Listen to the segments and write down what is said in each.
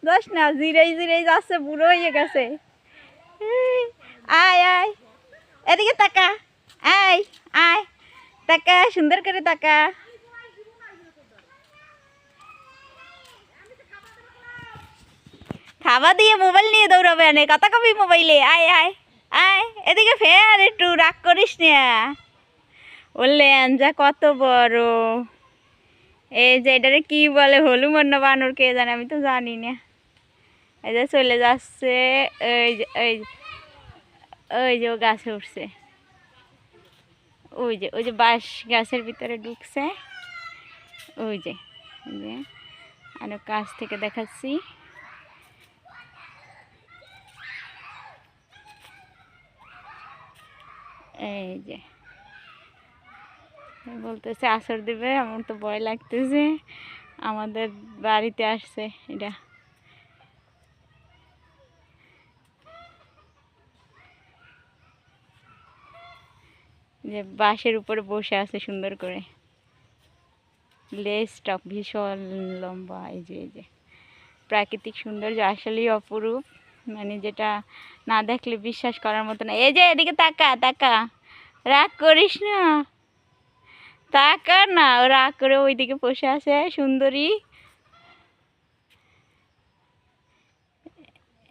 যাস না জিরেই জিরেই যাচ্ছে, বুড়ো হয়ে গেছে। আয় আয় এদিকে তাকা, আয় আয় তাকা, সুন্দর করে তাকা। খাওয়া দিয়ে মোবাইল নিয়ে দৌড়াবে, অনেক কথা কবি মোবাইলে। আয় আয় আয় এদিকে ফের, একটু রাগ করিস না। বললে যা কত বড়, এই যে এটারে কি বলে, হলুমান না বানর কে জানে, আমি তো জানি না। এই যে চলে যাচ্ছে, ওই যে ও গাছে উঠছে, ওই যে বাঁশ গাছের ভিতরে ঢুকছে, ওই যে আমি কাছ থেকে দেখাচ্ছি। এই যে বলতেছে আসর দিবে, আমার তো ভয় লাগতেছে। আমাদের বাড়িতে আসছে এটা। যে বাঁশের উপরে বসে আছে সুন্দর করে, লেজটা ভীষণ লম্বা। এই যে প্রাকৃতিক সৌন্দর্য আসলেই অপরূপ, মানে যেটা না দেখলে বিশ্বাস করার মতো না। এই যে এদিকে তাকা তাকা, রাগ করিস না, তাকা না, রাগ করে ওইদিকে বসে আছে সুন্দরী।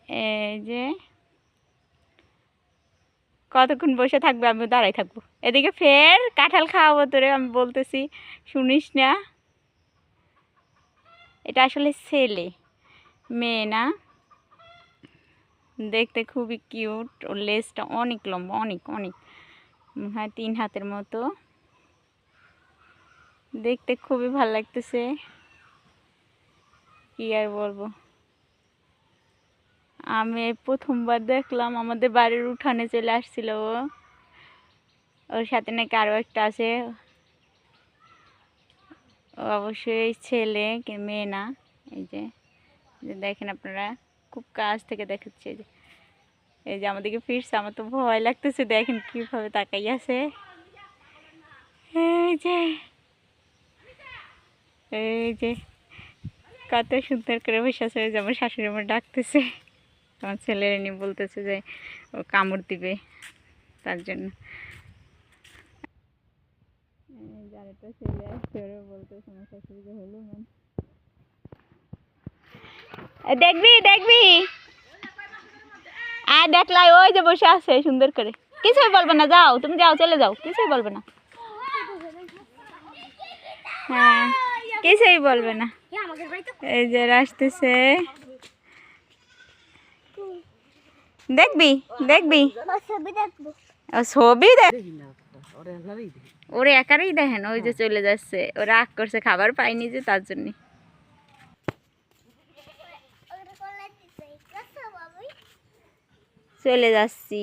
এই যে কতক্ষণ বসে থাকবে, আমি দাঁড়াই থাকবো। এদিকে ফের কাঁঠাল খাওয়াবো তোরে, আমি বলতেছি শুনিস না। এটা আসলে ছেলে, মেয়ে না। দেখতে খুবই কিউট, ওর লেজটা অনেক লম্বা, অনেক অনেক, হ্যাঁ 3 হাতের মতো। দেখতে খুবই ভালো লাগতেছে, কি আর বলবো। আমি প্রথমবার দেখলাম, আমাদের বাড়ির উঠানে চলে আসছিল ও, ওর সাথে নাকি আরও একটা আছে। ও অবশ্যই ছেলে, মেয়ে না। এই যে দেখেন আপনারা, খুব কাছ থেকে দেখাচ্ছে। এই যে আমাদেরকে ফিরছে, আমার তো ভয় লাগতেছে, দেখেন কিভাবে তাকাই আছে। এই যে কত সুন্দর করে বসে আছে। যে আমার শাশুড়ি আমার ডাকতেছে, আমার ছেলের এনে বলতেছে যে ও কামড় দিবে, তার জন্য। যারটা ছেলে আসছে, ওরা বলতেছে আমার শাশুড়ি যে হলো ম্যাম, দেখবি দেখবি, আর দেখলাই ওই যে বসে আছে সুন্দর করে, কিছুই বলবে না, যাও তুমি, যাও চলে যাও, কিছুই বলবে না। হ্যাঁ কিছুই বলবে না। এই যে আসতেছে, দেখবি দেখবি, ছবি দেখ, ওরে একারই দেখেন, ওই যে চলে যাচ্ছে, ও রাগ করছে, খাবার পাইনি যে তার জন্য চলে যাচ্ছি।